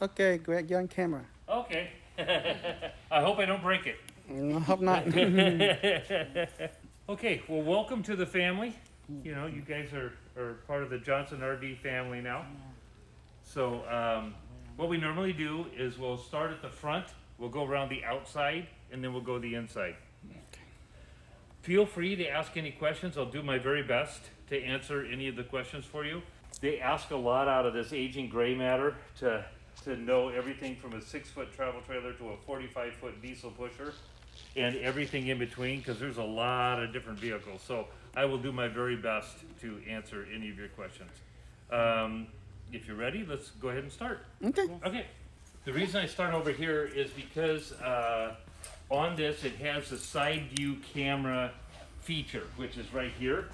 Okay, Greg, you're on camera. Okay. I hope I don't break it. I hope not. Okay, well, welcome to the family. You know, you guys are part of the Johnson RD family now. So what we normally do is we'll start at the front, we'll go around the outside, and then we'll go the inside. Feel free to ask any questions. I'll do my very best to answer any of the questions for you. They ask a lot out of this aging gray matter to know everything from a 6-foot travel trailer to a 45-foot diesel pusher and everything in between, because there's a lot of different vehicles. So I will do my very best to answer any of your questions. If you're ready, let's go ahead and start. Okay. Okay. The reason I start over here is because on this it has the side view camera feature, which is right here.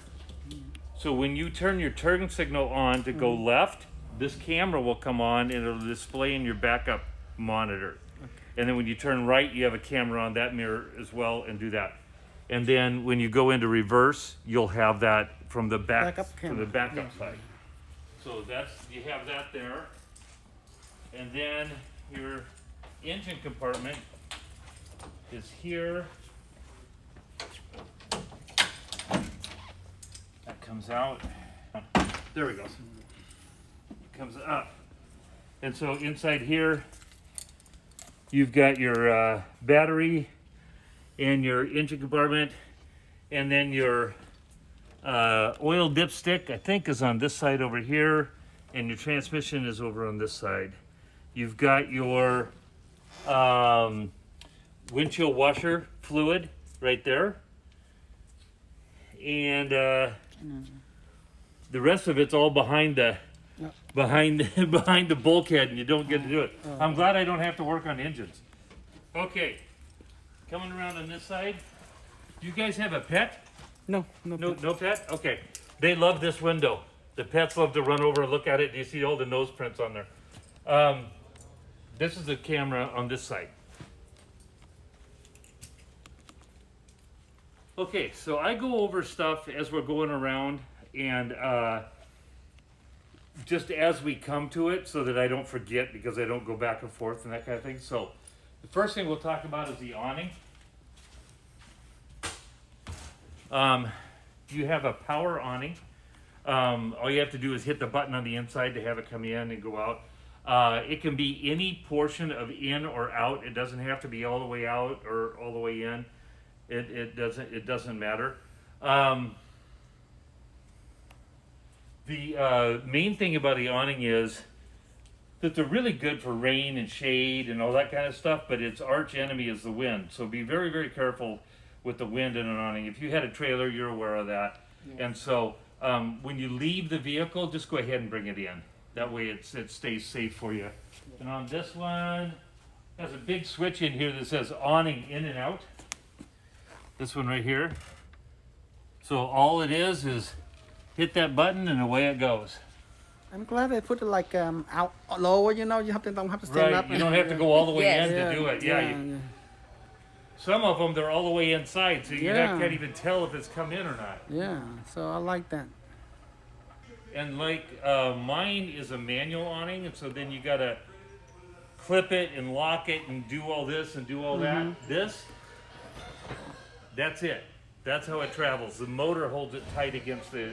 So when you turn your turn signal on to go left, this camera will come on and it'll display in your backup monitor. And then when you turn right, you have a camera on that mirror as well and do that. And then when you go into reverse, you'll have that from the backup side. So you have that there. And then your engine compartment is here. That comes out. There we go. Comes up. And so inside here, you've got your battery and your engine compartment, and then your oil dipstick, I think, is on this side over here, and your transmission is over on this side. You've got your windshield washer fluid right there, and the rest of it's all behind the behind the bulkhead, and you don't get to do it. I'm glad I don't have to work on engines. Okay, coming around on this side. Do you guys have a pet? No pet? Okay. They love this window. The pets love to run over and look at it. Do you see all the nose prints on there? This is the camera on this side. Okay, so I go over stuff as we're going around, and just as we come to it, so that I don't forget, because I don't go back and forth and that kind of thing. So the first thing we'll talk about is the awning. You have a power awning. All you have to do is hit the button on the inside to have it come in and go out. It can be any portion of in or out. It doesn't have to be all the way out or all the way in. It doesn't matter. The main thing about the awning is that they're really good for rain and shade and all that kind of stuff, but its arch enemy is the wind. So be very, very careful with the wind in an awning. If you had a trailer, you're aware of that. Yeah. And so when you leave the vehicle, just go ahead and bring it in. That way it stays safe for you. And on this one, there's a big switch in here that says awning in and out. This one right here. So all it is hit that button and away it goes. I'm glad they put it like out lower. You know, you don't have to stand up. You don't have to go all the way in yeah, to do it. Yeah. Some of them, they're all the way inside, so you can't even tell if it's come in or not. Yeah, so I like that. And like mine is a manual awning, and so then you gotta clip it and lock it and do all this and do all that. That's it. That's how it travels. The motor holds it tight against the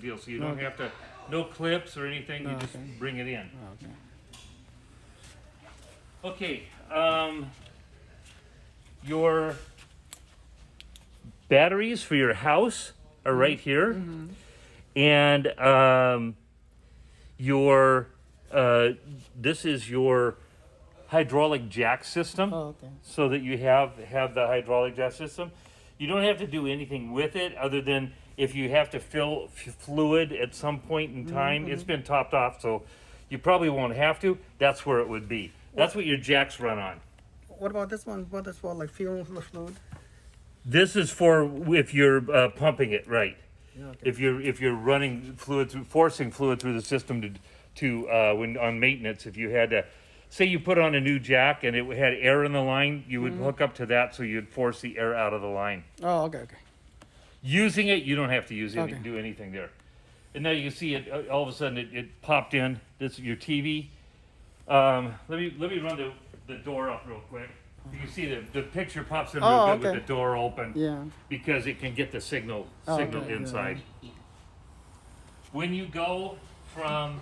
deal, so you don't have to, no clips or anything. You just bring it in. Okay. Your batteries for your house are right here, and this is your hydraulic jack system. So that you have the hydraulic jack system. You don't have to do anything with it other than if you have to fill fluid at some point in time. It's been topped off, so you probably won't have to. That's where it would be. That's what your jacks run on. What about this one? What is for, like fuel fluid? This is for if you're pumping it, right? Yeah, okay. If you're running fluid through, forcing fluid through the system to when on maintenance, if you had to, say you put on a new jack and it had air in the line, you would hook up to that, so you'd force the air out of the line. Oh, okay. Using it, you don't have to do anything there. And now you can see it, all of a sudden it popped in. This is your TV. Let me run the door up real quick. You can see the picture pops in Oh, real good okay. with the door open. Yeah. Because it can get the signal Okay, inside. When you go from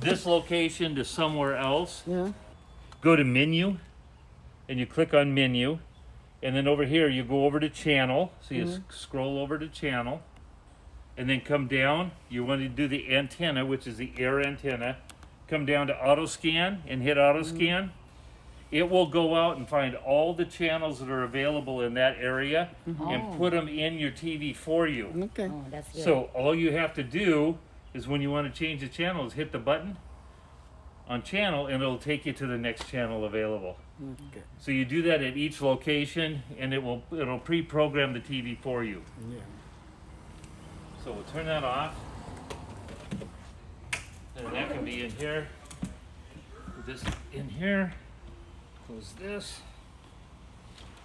this location to somewhere else, Yeah. go to menu, and you click on menu, and then over here you go over to channel. So you scroll over to channel, and then come down. You want to do the antenna, which is the air antenna. Come down to auto scan and hit auto scan. It will go out and find all the channels that are available in that area and put them in your TV for you. Okay. Oh, that's good. So all you have to do is when you want to change the channel is hit the button on channel and it'll take you to the next channel available. Okay. So you do that at each location and it'll pre-program the TV for you. Yeah. So we'll turn that off. And that can be in here. Put this in here. Close this.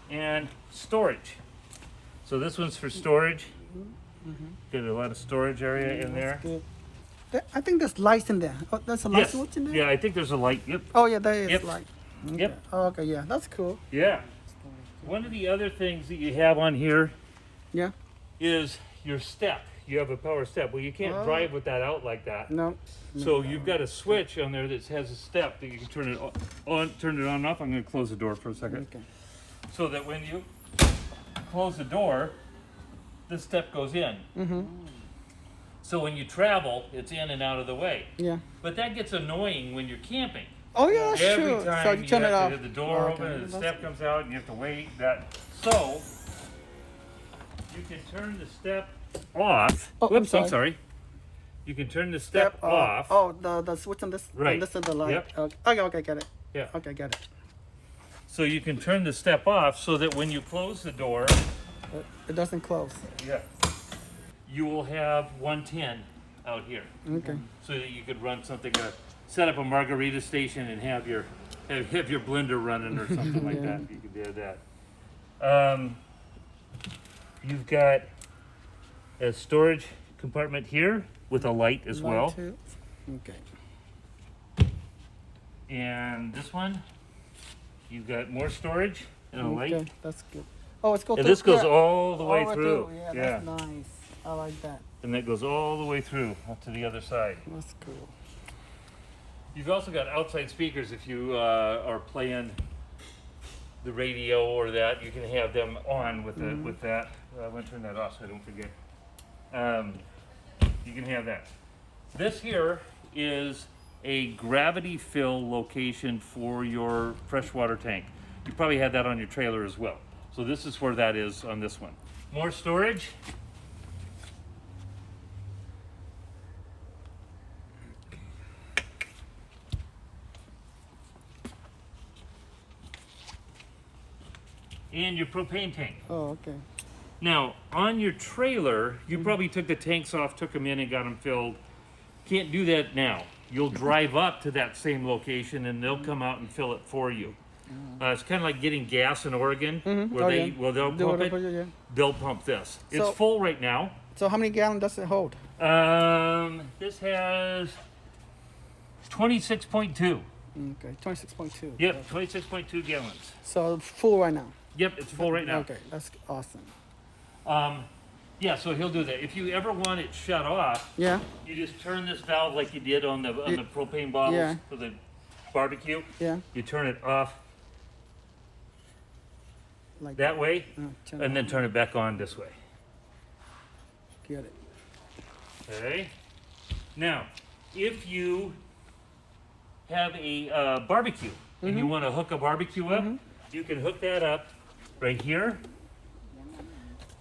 And storage. So this one's for storage. Got a lot of storage area in there. Good. I think there's lights in there. Oh, there's a light Yes. switch in there? Yeah, I think there's a light. Yep. Oh, yeah, there is Yep. light. Okay. Yep. Oh, okay, yeah, that's cool. Yeah. One of the other things that you have on here Yeah. is your step. You have a power step. Well, you can't Oh. drive with that out like that. No. So you've got a switch on there that has a step that you can turn it on, turn it on and off. I'm going to close the door for a second. Okay. So that when you close the door, the step goes in. So when you travel, it's in and out of the way. Yeah. But that gets annoying when you're camping. Oh, yeah, that's Every true. time So you turn have it off. to hit the door Oh, open okay. and the That's- step comes out and you have to wait. So you can turn the step off. Oh, I'm Whoops, I'm sorry. sorry. You can turn the step off. Oh, the switch on this. Right. On this is the light. Yep. Okay, get it. Yeah. Okay, get it. So you can turn the step off so that when you close the door, It doesn't close. yeah, you will have 110 out here. Okay. So that you could run something, set up a margarita station and have your blender running or something like that. You could do that. You've got a storage compartment here with a light as Light well. too. Okay. And this one, you've got more storage and a light. Okay, that's good. Oh, it's going And through. this goes yeah. all the way through. Yeah, Yeah. that's nice. I like that. And that goes all the way through up to the other side. That's cool. You've also got outside speakers if you are playing the radio or that. You can have them on with with that. I'm going to turn that off so I don't forget. You can have that. This here is a gravity fill location for your freshwater tank. You probably had that on your trailer as well. So this is where that is on this one. More storage. And your propane tank. Oh, okay. Now, on your trailer, you probably took the tanks off, took them in and got them filled. Can't do that now. You'll drive up to that same location and they'll come out and fill it for you. It's kind of like getting gas in Oregon, where Oh, they yeah. they'll Do pump whatever it. you- yeah. They'll pump this. It's So- full right now. So how many gallons does it hold? This has 26.2. Okay, 26.2. Yep, 26.2 gallons. So full right now. Yep, it's full right now. Okay, that's awesome. Yeah, so he'll do that. If you ever want it shut off, Yeah. you just turn this valve like you did on the propane bottles Yeah. for the barbecue. Yeah. You turn it off Like that way, turn and it then on. turn it back on this way. Get it. Okay. Now, if you have a barbecue and you want to hook a barbecue up, you can hook that up right here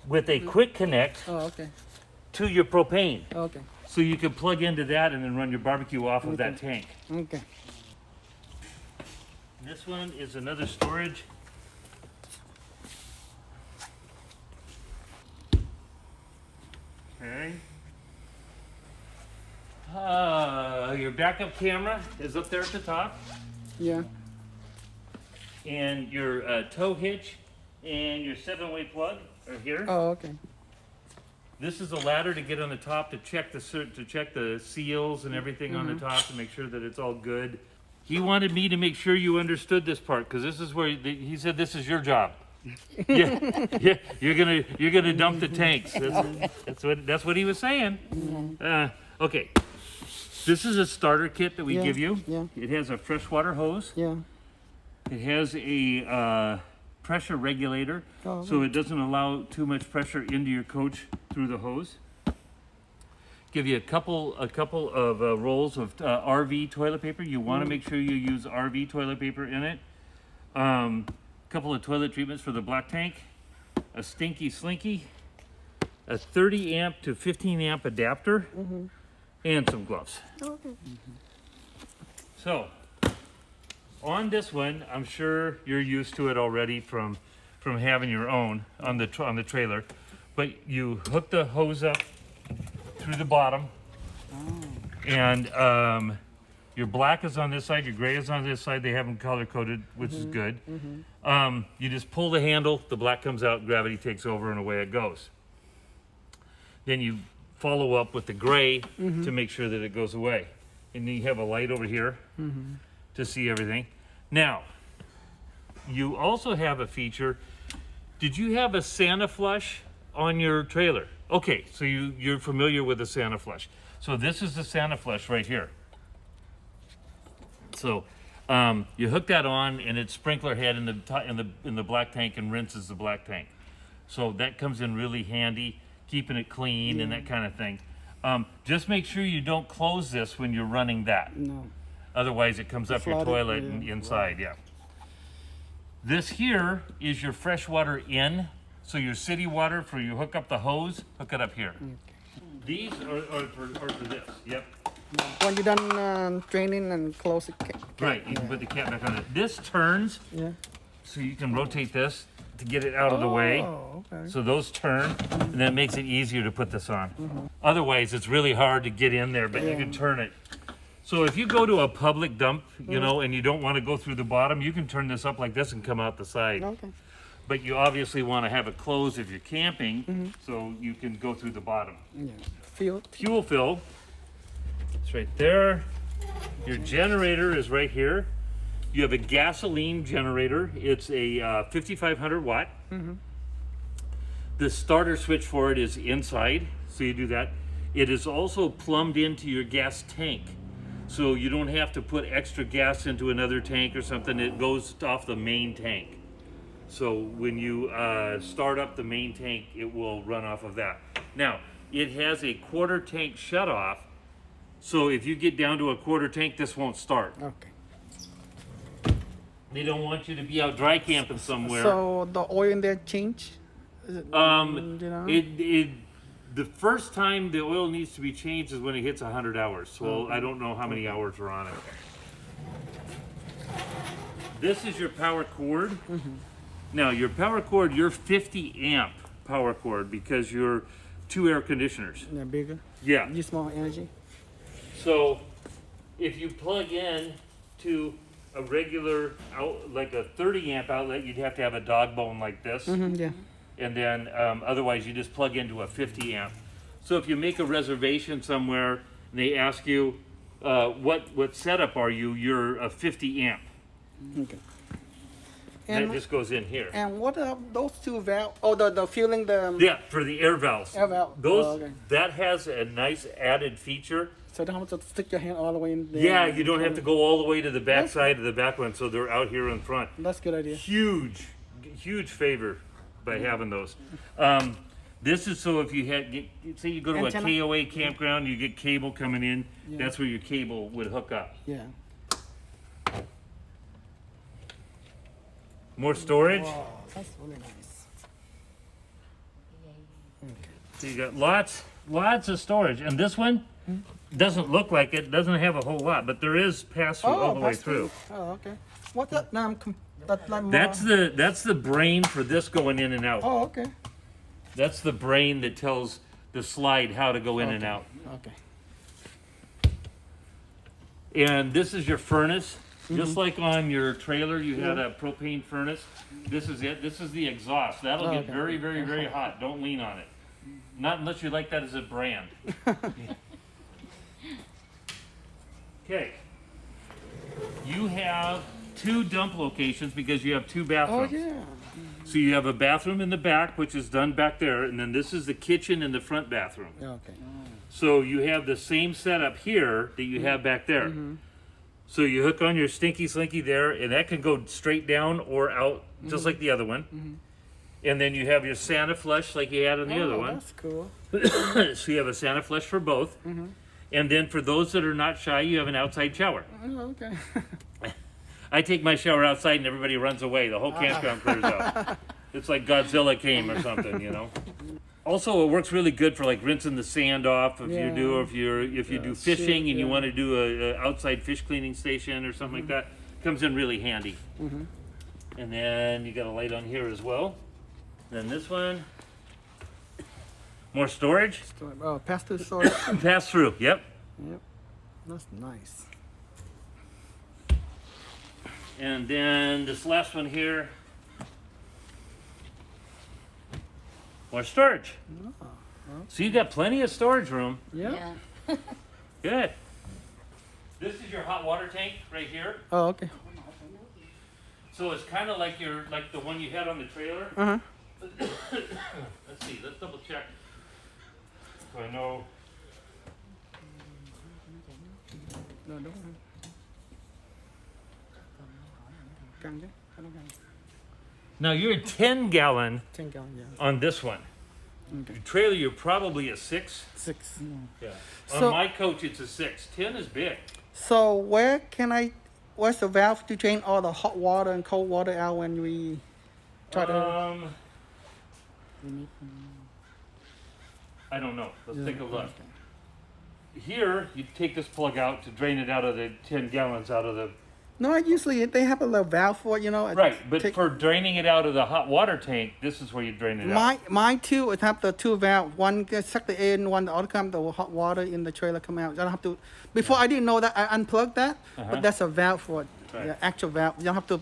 with a quick connect Oh, okay. to your propane. Okay. So you can plug into that and then run your barbecue off of that tank. Okay. This one is another storage. Okay. Your backup camera is up there at the top, Yeah. and your tow hitch and your 7-way plug are here. Oh, okay. This is a ladder to get on the top to check the seals and everything on the top to make sure that it's all good. he wanted me to make sure you understood this part, because this is where he said this is your job. Yeah, you're gonna dump the tanks. That's what he was saying. Okay, this is a starter kit that we give you. Yeah. It has a freshwater hose. Yeah. It has a pressure regulator, so it doesn't allow too much pressure into your coach through the hose. Give you a couple of rolls of RV toilet paper. You want to make sure you use RV toilet paper in it. Couple of toilet treatments for the black tank. A stinky slinky. A 30 amp to 15 amp adapter. And some gloves. Okay. So, on this one, I'm sure you're used to it already from having your own on the trailer, but you hook the hose up through the bottom, and your black is on this side, your gray is on this side. They have them color coded, which is good. You just pull the handle, the black comes out, gravity takes over, and away it goes. Then you follow up with the gray to make sure that it goes away, and then you have a light over here to see everything. Now, you also have a feature. Did you have a Santa flush on your trailer? Okay, so you're familiar with the Santa flush. So this is the Santa flush right here. So you hook that on, and it's sprinkler head in the black tank and rinses the black tank. So that comes in really handy, keeping it clean and that kind of thing. Just make sure you don't close this when you're running that. No. Otherwise, it comes up your toilet and inside, This here is your freshwater in. So your city water, for you hook up the hose, hook it up here. These are for this, yep. When you're done training and close it. Right, you can put the cap back on it. This turns, so you can rotate this to get it out of the way. Okay. So those turn, and then it makes it easier to put this on. Otherwise, it's really hard to get in there, but you can turn it. So if you go to a public dump, you know, and you don't want to go through the bottom, you can turn this up like this and come out the side. Okay. But you obviously want to have it closed if you're camping, so you can go through the bottom. Yeah. Fuel fill, it's right there. Your generator is right here. You have a gasoline generator. It's a 5,500 watt. The starter switch for it is inside, so you do that. It is also plumbed into your gas tank, so you don't have to put extra gas into another tank or something. It goes off the main tank. So when you start up the main tank, it will run off of that. Now, it has a quarter tank shutoff, so if you get down to a quarter tank, this won't start. Okay. They don't want you to be out dry camping somewhere. So the oil in there change? Is it, you know? The first time the oil needs to be changed is when it hits 100 hours. So I don't know how many hours are on it. This is your power cord. Now your power cord, you're 50 amp power cord because you're 2 air conditioners. Yeah, bigger. Yeah. Use more energy. So if you plug in to a regular like a 30 amp outlet, you'd have to have a dog bone like this. Yeah. And then otherwise you just plug into a 50 amp. So if you make a reservation somewhere and they ask you what setup are you, you're a 50 amp. Okay. And that just goes in here. And what are those two valves? Oh, the fueling the Yeah, for the air valves. air valve. Those Okay. that has a nice added feature. So you don't have to stick your hand all the way in there. Yeah, you don't have to go all the way to the back side of the back one, so they're out here in front. That's a good idea. Huge favor by having those. This is so if you say you go to Antenna? a KOA campground, you get cable coming in. Yeah. That's where your cable would hook up. Yeah. More storage. Wow, that's really nice. So you got lots of storage, and this one doesn't look like it. Doesn't have a whole lot, but there is pass through all the way through. Oh, okay. What's that? That's like more... That's the brain for this going in and out. Oh, okay. That's the brain that tells the slide how to go in and out. Okay. And this is your furnace. Just like on your trailer, you had a propane furnace. This is it. This is the exhaust. That'll get very, very, very hot. Don't lean on it. Not unless you like that as a brand. Okay. You two dump locations because you have two Oh bathrooms. yeah. So you have a bathroom in the back, which is done back there, and then this is the kitchen and the front bathroom. Okay. So you have the same setup here that you have back there. So you hook on your stinky slinky there, and that can go straight down or out, just like the other one. And then you have your Santa flush like you had on the other one. That's cool. So you have a Santa flush for both. And then for those that are not shy, you have an outside shower. Oh, okay. I take my shower outside and everybody runs away. The whole campground clears out. It's like Godzilla came or something, you know. Also, it works really good for like rinsing the sand off if you do, or if you do fishing and you want to do a outside fish cleaning station or something like that. Comes in really handy. And then you got a light on here as well. Then this one, more storage. Oh, pass through storage. Pass through. Yep. Yep. That's nice. And then this last one here, more storage. So you got plenty of storage room. Yeah. Good. This is your hot water tank right here. Oh, okay. So it's kind of like the one you had on the trailer. Let's see. Let's double check. So I know. No, don't. Now you're a 10-gallon 10 gallon, yeah. on this one. Okay. Your trailer, you're probably a 6. 6. Yeah. So- On my coach, it's a 6. 10 is big. So where's the valve to drain all the hot water and cold water out when we try to? I don't know. Let's take a look. Here, you take this plug out to drain it out of the 10 gallons out of the. No, usually they have a little valve for it, you know. Right, but for draining it out of the hot water tank, this is where you drain it out. Mine too. It have the two valve. One gets sucked in, one the other come the hot water in the trailer come out. You don't have to. Before I didn't know that I unplugged that, but that's a valve for it. Right. Yeah, actual valve. You don't have to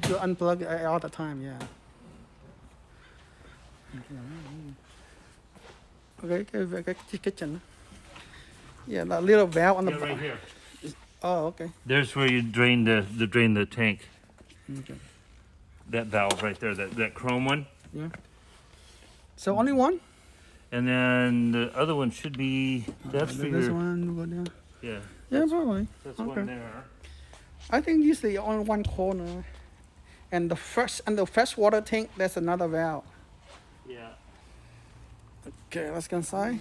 unplug it all the time. Yeah. Okay, kitchen. Yeah, that little valve on the. Yeah, right here. Oh, okay. There's where you drain the tank. Okay. That valve right there, that chrome one. Yeah. So only one? And then the other one should be that's for This your one go down. yeah. Yeah, probably. That's Okay. one there. I think usually on one corner, and the fresh water tank there's another valve. Yeah. Okay, let's go inside.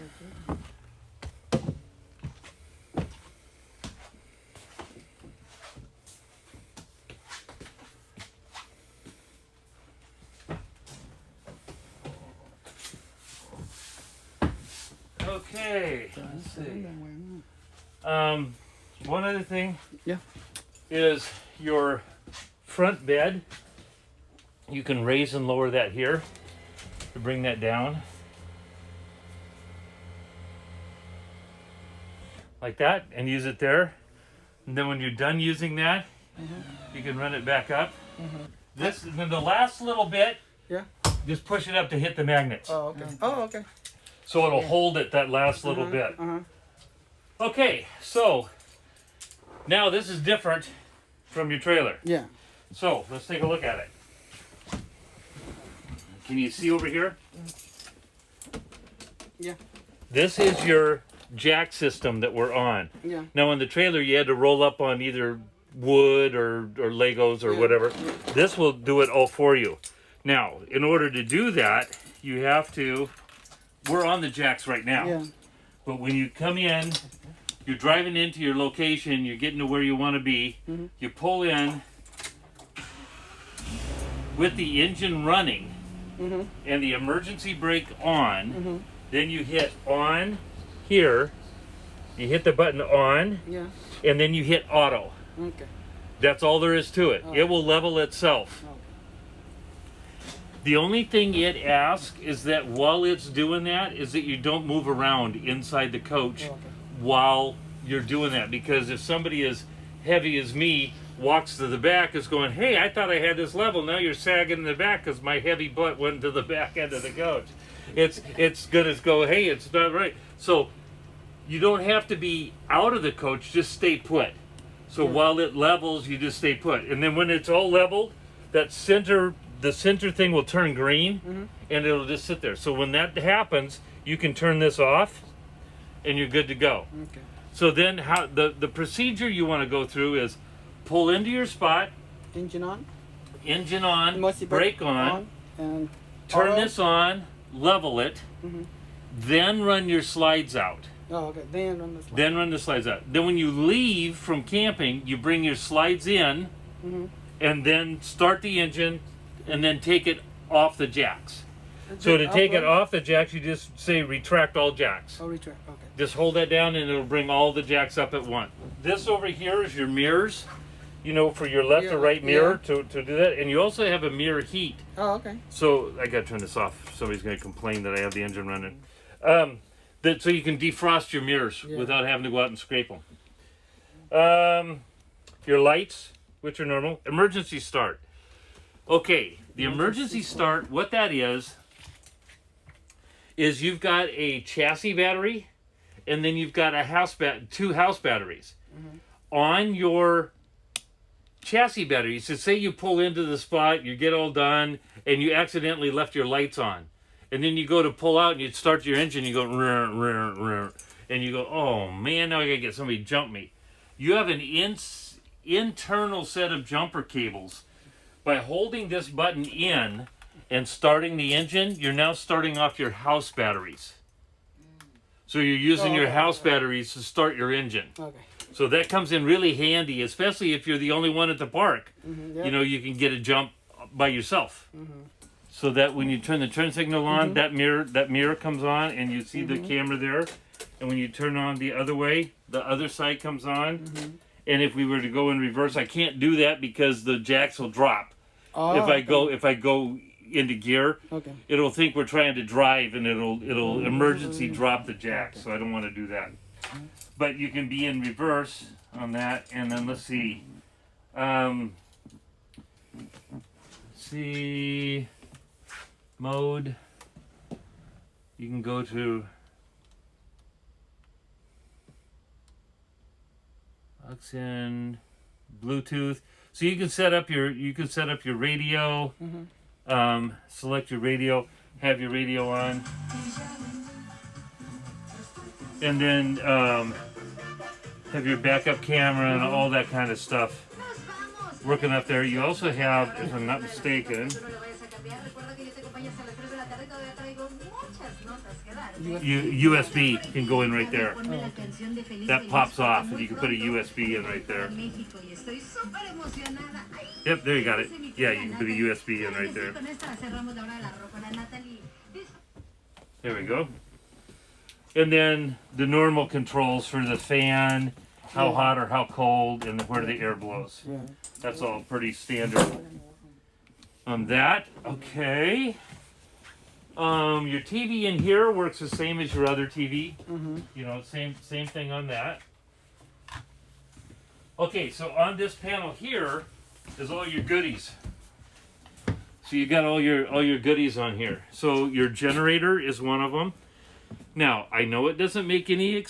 Okay. Let's see. One other thing. Yeah. Is your front bed. You can raise and lower that here to bring that down. Like that, and use it there. And then when you're done using that, you can run it back up. This, and then the last little bit, Yeah. just push it up to hit the magnets. Oh, okay. Oh, okay. So it'll hold it that last little bit. Okay, so now this is different from your trailer. Yeah. So let's take a look at it. Can you see over here? Yeah. This is your jack system that we're on. Yeah. Now on the trailer you had to roll up on either wood or Legos or whatever. This will do it all for you. Now, in order to do that, you have to, we're on the jacks right now. Yeah. But when you come in, you're driving into your location, you're getting to where you want to be, you pull in with the engine running and the emergency brake on, then you hit on here, you hit the button on, Yeah. and then you hit auto. Okay. That's all there is to it. It will level itself. The only thing it asks is that while it's doing that, is that you don't move around inside the coach while you're doing that. Because if somebody as heavy as me walks to the back, is going, hey, I thought I had this level. Now you're sagging in the back because my heavy butt went to the back end of the coach. It's gonna go, hey, it's not right. So you don't have to be out of the coach, just stay put. So while it levels, you just stay put. And then when it's all leveled, the center thing will turn green, and it'll just sit there. So when that happens, you can turn this off, and you're good to go. Okay. So then how the procedure you want to go through is pull into your spot, Engine on. brake on, and turn auto. this on, level it, then run your slides out. Oh, okay. Then run the slide. Then run the slides out. Then when you leave from camping, you bring your slides in, and then start the engine, and then take it off the jacks. So to take it off the jacks, you just say retract all jacks. Oh, retract. Okay. Just hold that down, and it'll bring all the jacks up at once. This over here is your mirrors, you know, for your left or right mirror to do that. And you also have a mirror heat. Oh, okay. So I got to turn this off. Somebody's going to complain that I have the engine running. So you can defrost your mirrors without having to go out and scrape them. Your lights, which are normal. Emergency start. Okay, the emergency start, what that is you've got a chassis battery, and then you've got two house batteries. On your chassis battery, so say you pull into the spot, you get all done, and you accidentally left your lights on. And then you go to pull out and you start your engine, you go, rrr, rrr, rrr, and you go, oh man, now I gotta get somebody to jump me. You have an internal set of jumper cables. By holding this button in and starting the engine, you're now starting off your house batteries. So you're using your house batteries to start your engine. Okay. So that comes in really handy, especially if you're the only one at the park. Yep. You know, you can get a jump by yourself. So that when you turn the turn signal on, that mirror comes on, and you see the camera there. And when you turn on the other way, the other side comes on. And if we were to go in reverse, I can't do that because the jacks will drop. Oh, If I go into gear, it'll think we're trying to drive, and it'll emergency drop the jacks. So I don't want to do that. But you can be in reverse on that, and then let's see. Mode. You can go to aux, Bluetooth. So you can set up your radio. Select your radio, have your radio on, and then have your backup camera and all that kind of stuff working up there. You also have, if I'm not mistaken, USB can go in right there. That pops off, and you can put a USB in right there. Yep, there you got it. Yeah, you can put a USB in right there. There we go. And then the normal controls for the fan, how hot or how cold, and where the air blows. That's all pretty standard on that. Okay. Your TV in here works the same as your other TV. You know, same thing on that. Okay, so on this panel here is all your goodies. So you got all your goodies on here. So your generator is one of them. Now I know it doesn't make any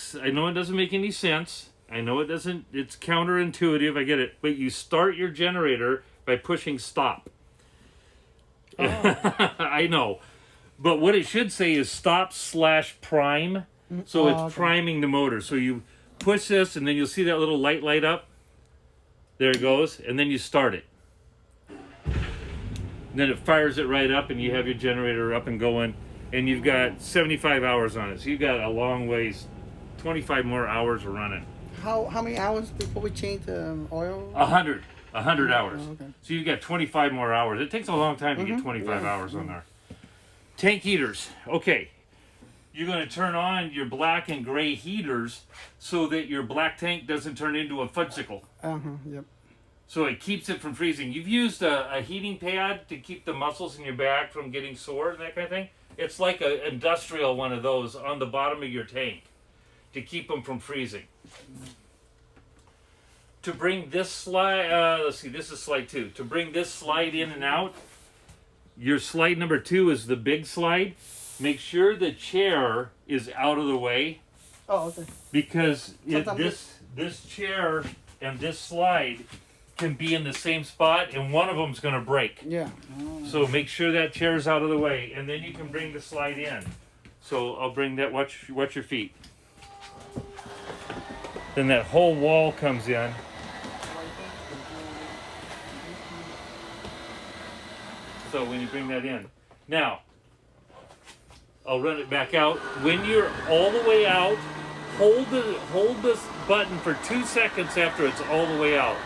sense. I know it doesn't. It's counterintuitive. I get it. But you start your generator by pushing stop. I know. But what it should say is stop/prime. So it's priming the motor. So you push this, and then you'll see that little light up. There it goes. And then you start it. And then it fires it right up, and you have your generator up and going. And you've got 75 hours on it. So you've got a long ways, 25 more hours of running. How many hours before we change the oil? 100 hours. Oh, okay. So you've got 25 more hours. It takes a long time to get 25 hours on there. Tank heaters. Okay. You're going to turn on your black and gray heaters so that your black tank doesn't turn into a fudgesicle. Yep. So it keeps it from freezing. You've used a heating pad to keep the muscles in your back from getting sore and that kind of thing. It's like an industrial one of those on the bottom of your tank to keep them from freezing. To bring this slide, let's see, this is slide 2. To bring this slide in and out, your slide number 2 is the big slide. Make sure the chair is out of the way. Oh, okay. Because this chair and this slide can be in the same spot, and one of them's going to break. Yeah. So make sure that chair's out of the way, and then you can bring the slide in. So I'll bring that. Watch your feet. Then that whole wall comes in. So when you bring that in, now I'll run it back out. When you're all the way out, hold this button for 2 seconds after it's all the way out.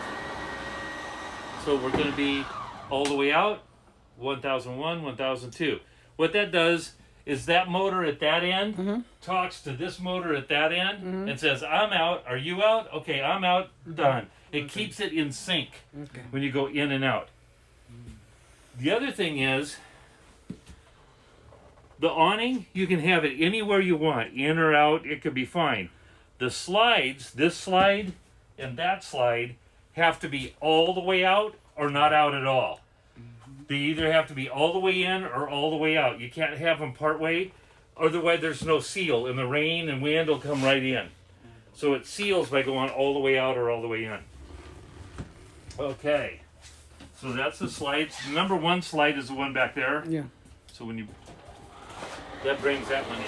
So we're going to be all the way out, 1001, 1002. What that does is that motor at that end talks to this motor at that end and says, I'm out, are you out? Okay, I'm out, done. It keeps it in sync when you go in and out. The other thing is, the awning, you can have it anywhere you want, in or out, it could be fine. The slides, this slide and that slide, have to be all the way out or not out at all. They either have to be all the way in or all the way out. You can't have them part way, otherwise there's no seal, and the rain and wind will come right in. So it seals by going all the way out or all the way in. Okay, so that's the slides. The number 1 slide is the one back there. Yeah. So when you, that brings that one in.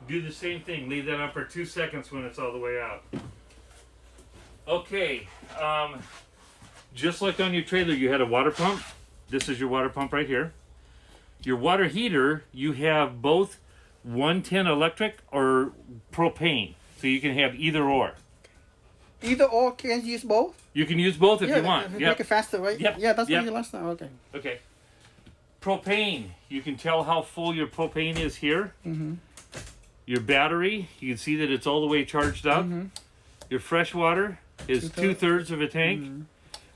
Do the same thing. Leave that on for 2 seconds when it's all the way out. Okay. Just like on your trailer, you had a water pump. This is your water pump right here. Your water heater, you have both 110 electric or propane. So you can have either or. Either or, can you use both? You can use both if you want. Make it faster, right? Yep. Yeah, that's what you last time. Okay. Okay. Propane. You can tell how full your propane is here. Your battery, you can see that it's all the way charged up. Your fresh water is 2/3 of a tank.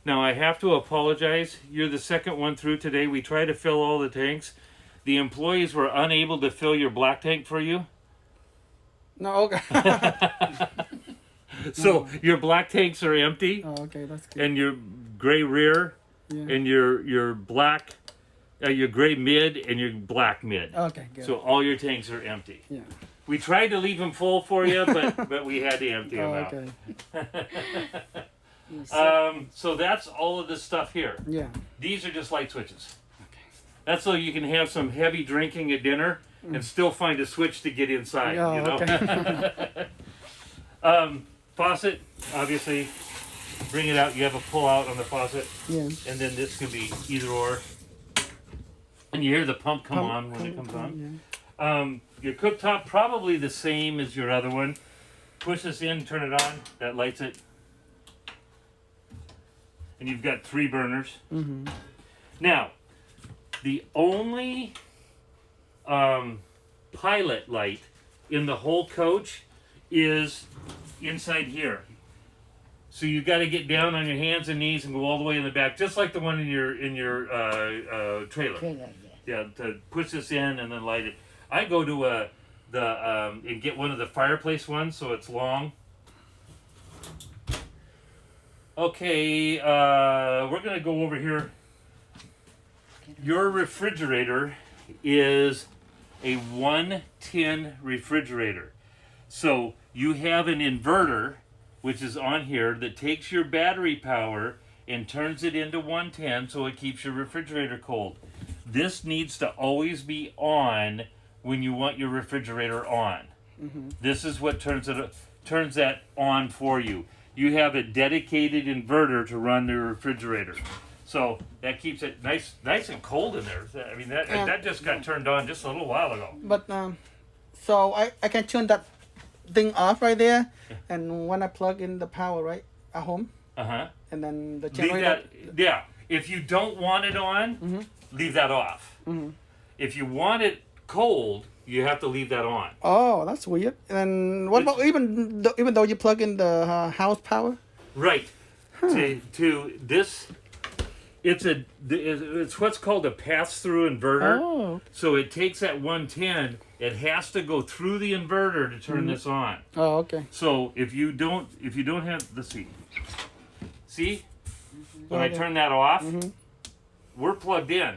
Now I have to apologize. You're the second one through today. We try to fill all the tanks. The employees were unable to fill your black tank for you. No, okay. So your black tanks are empty. Oh, okay, that's good. And your gray rear and your black, your gray mid and your black mid. Okay, good. So all your tanks are empty. Yeah. We tried to leave them full for you, but we had to empty them out. Okay. So that's all of this stuff here. Yeah. These are just light switches. Okay. That's so you can have some heavy drinking at dinner and still find a switch to get inside. Oh, you know. Okay. Faucet, obviously, bring it out. You have a pull out on the faucet. Yeah. And then this can be either or. And you hear the pump come on when it comes on. Yeah. Your cooktop, probably the same as your other one. Push this in, turn it on, that lights it. And you've got 3 burners. Now, the only pilot light in the whole coach is inside here. So you got to get down on your hands and knees and go all the way in the back, just like the one in your trailer. Yeah, to push this in and then light it. I go to and get one of the fireplace ones, so it's long. Okay, we're gonna go over here. Your refrigerator is a 110 refrigerator. So you have an inverter, which is on here, that takes your battery power and turns it into 110 so it keeps your refrigerator cold. This needs to always be on when you want your refrigerator on. This is what turns that on for you. You have a dedicated inverter to run the refrigerator. So that keeps it nice and cold in there. I mean, that just got turned on just a little while ago. But so I can turn that thing off right there, and when I plug in the power right at home, and then the generator. Yeah. If you don't want it on, leave that off. If you want it cold, you have to leave that on. Oh, that's weird. And what about even though you plug in the house power? Right. To this It's what's called a pass-through inverter. Oh. So it takes that 110. It has to go through the inverter to turn this on. Oh, okay. So if you don't have, let's see, when I turn that off, we're plugged in.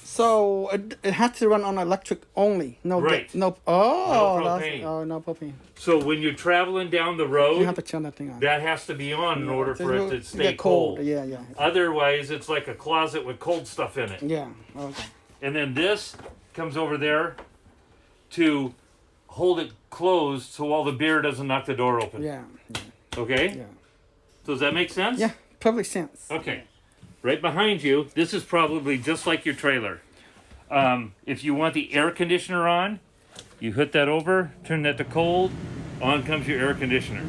So it has to run on electric only. No. Right. No. No propane. No propane. So when you're traveling down the road, You have to turn that thing on. that has to be on in order for it to stay get cold. Yeah, yeah. Otherwise, it's like a closet with cold stuff in it. Yeah. Okay. And then this comes over there to hold it closed so all the beer doesn't knock the door open. Yeah. Okay? Yeah. So does that make sense? Yeah. Perfect sense. Okay. Right behind you, this is probably just like your trailer. If you want the air conditioner on, you hit that over, turn that to cold, on comes your air conditioner.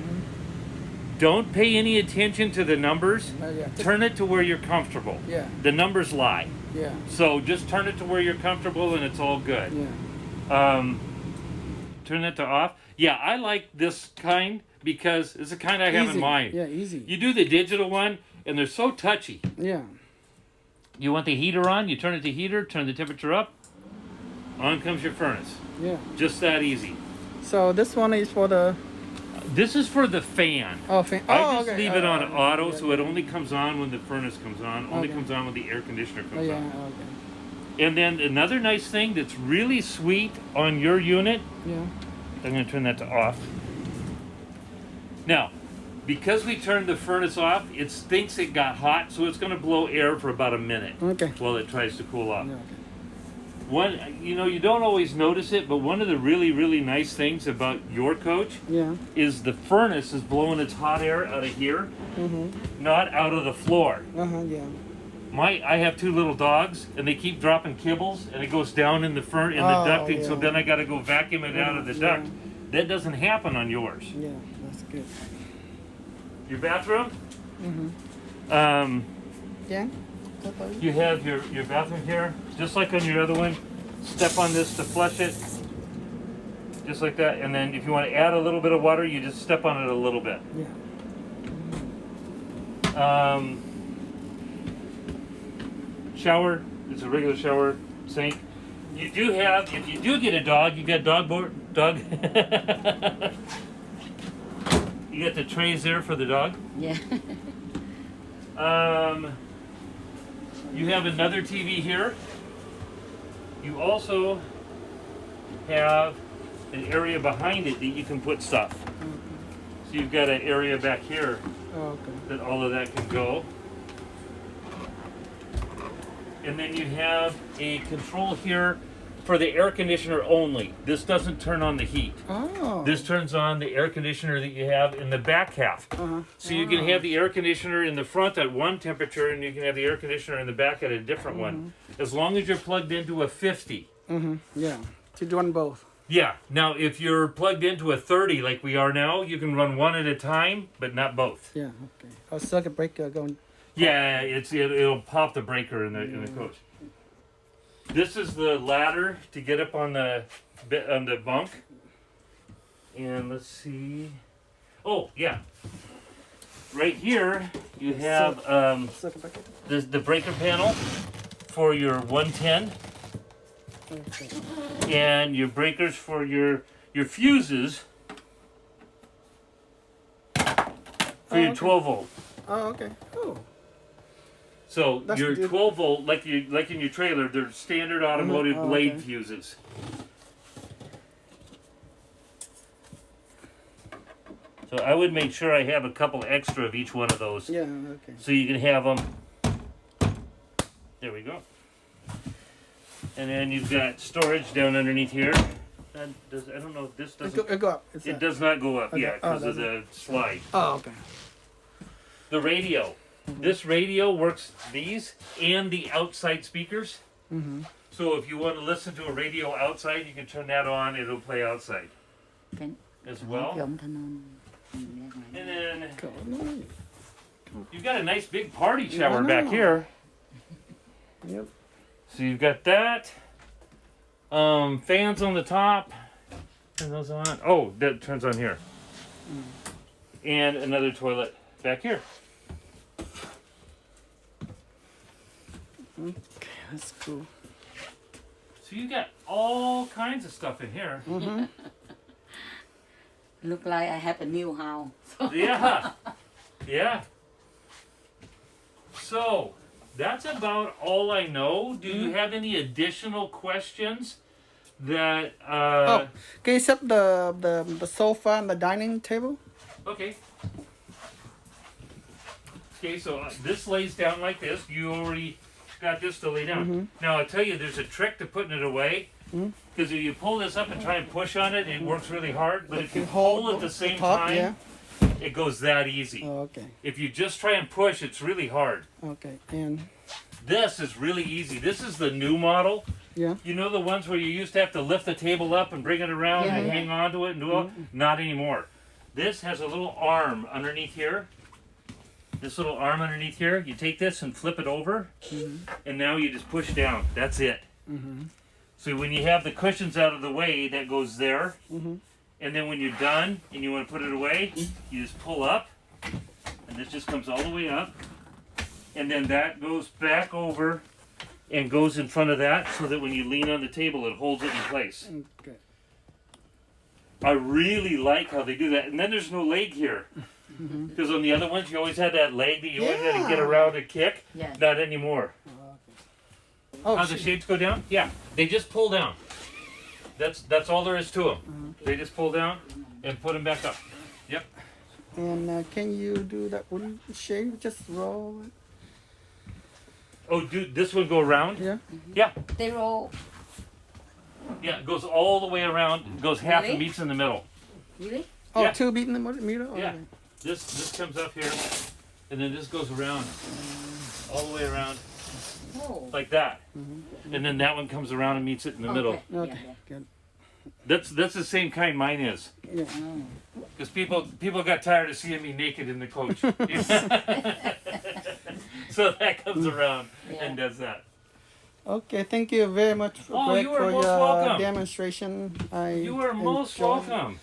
Don't pay any attention to the numbers. Yeah. Turn it to where you're comfortable. Yeah. The numbers lie. Yeah. So just turn it to where you're comfortable and it's all good. Yeah. Turn that to off. Yeah, I like this kind because it's the kind I have in mind. Yeah, easy. You do the digital one and they're so touchy. Yeah. You want the heater on, you turn it to heater, turn the temperature up, on comes your furnace. Yeah. Just that easy. So this one is for the This is for the fan. fan. I Oh, just okay. leave it on auto yeah, so it only comes on when the furnace comes on, only Okay. comes on when the air conditioner Oh, comes yeah. on. Okay. And then another nice thing that's really sweet on your unit, Yeah. I'm going to turn that to off. Now, because we turned the furnace off, it thinks it got hot, so it's going to blow air for about a minute Okay. while it tries to cool off. Yeah. Okay. One, you don't always notice it, but one of the really, really nice things about your coach Yeah. is the furnace is blowing its hot air out of here, not out of the floor. Yeah. I have 2 little dogs, and they keep dropping kibbles, and it goes down in the ducting. So yeah. then I got to go vacuum it out of the duct. That doesn't happen on yours. Yeah. That's good. Your bathroom. Yeah. You have your bathroom here, just like on your other one. Step on this to flush it, just like that. And then if you want to add a little bit of water, you just step on it a little bit. Yeah. Shower, it's a regular shower sink. You do have, if you do get a dog, you got dog. You got the trays there for the dog. Yeah. You have another TV here. You also have an area behind it that you can put stuff. So you've got an area back here Okay. that all of that can go. And then you have a control here for the air conditioner only. This doesn't turn on the heat. Oh. This turns on the air conditioner that you have in the back half. So you can have the air conditioner in the front at one temperature and you can have the air conditioner in the back at a different one. As long as you're plugged into a 50. Yeah. To run both. Yeah. Now, if you're plugged into a 30 like we are now, you can run one at a time, but not both. Yeah. Okay. A circuit breaker going. Yeah, it'll pop the breaker in the coach. This is the ladder to get up on the bunk. And let's see. Oh yeah. Right here you have Circuit breaker. the breaker panel for your 110 Okay. and your breakers for your fuses for your 12 volt. Oh, okay. Oh. So That's your good. 12 volt, like in your trailer, they're standard automotive Oh, blade okay. fuses. So I would make sure I have a couple extra of each one of those, Yeah. Okay. so you can have them. There we go. And then you've got storage down underneath here. I don't know if this doesn't. It go up. It's It does not go up, Okay. yeah, Oh, because of the slide. Oh, okay. The radio. This radio works these and the outside speakers. So if you want to listen to a radio outside, you can turn that on. It'll play outside as well. Giống thanh non. And then Cool. you've got a nice big party shower Yeah. back here. Yep. So you've got that. Fans on the top. Turn those on. Oh, that turns on here. And another toilet back here. Okay, that's cool. So you got all kinds of stuff in here. Look like I have a new house. Yeah. Yeah. So that's about all I know. Do you have any additional questions that Oh, can you set the sofa and the dining table? Okay. Okay, so this lays down like this. You already got this to lay down. Now I'll tell you, there's a trick to putting it away. Because if you pull this up and try and push on it, it works really hard. But if you pull at the same time, it goes that easy. Oh, okay. If you just try and push, it's really hard. Okay, and This is really easy. This is the new model. yeah. You know the ones where you used to have to lift the table up and bring it around and hang on to it and do it? Not anymore. This has a little arm underneath here. This little arm underneath here. You take this and flip it over, and now you just push down. That's it. So when you have the cushions out of the way, that goes there. And then when you're done and you want to put it away, you just pull up, and this just comes all the way up. And then that goes back over and goes in front of that so that when you lean on the table, it holds it in place. Okay. I really like how they do that. And then there's no leg here. Because on the other ones, you always had that leg that you always had to get around and kick. Yeah. Not anymore. Oh, How the shades go down? Yeah, they just pull down. That's all there is to them. They just pull down and put them back up. Yep. and can you do that wooden shade? Just roll it. Oh, dude, this one go around? Yeah. Yeah, They roll. yeah. It goes all the way around. It goes half and Really? meets in the middle. Really? Oh, Yeah. 2 beat in the middle? Yeah. Okay. This comes up here, and then this goes around, all the way around Oh. like that, and then that one comes around and meets it in the middle. Okay. Okay, Yeah, good. That's the same kind mine is. Yeah. Because people got tired of seeing me naked in the coach. So that comes around and does that. Okay, thank you very much, Oh, Greg, you are for most your welcome. demonstration. You are most enjoyed it. welcome.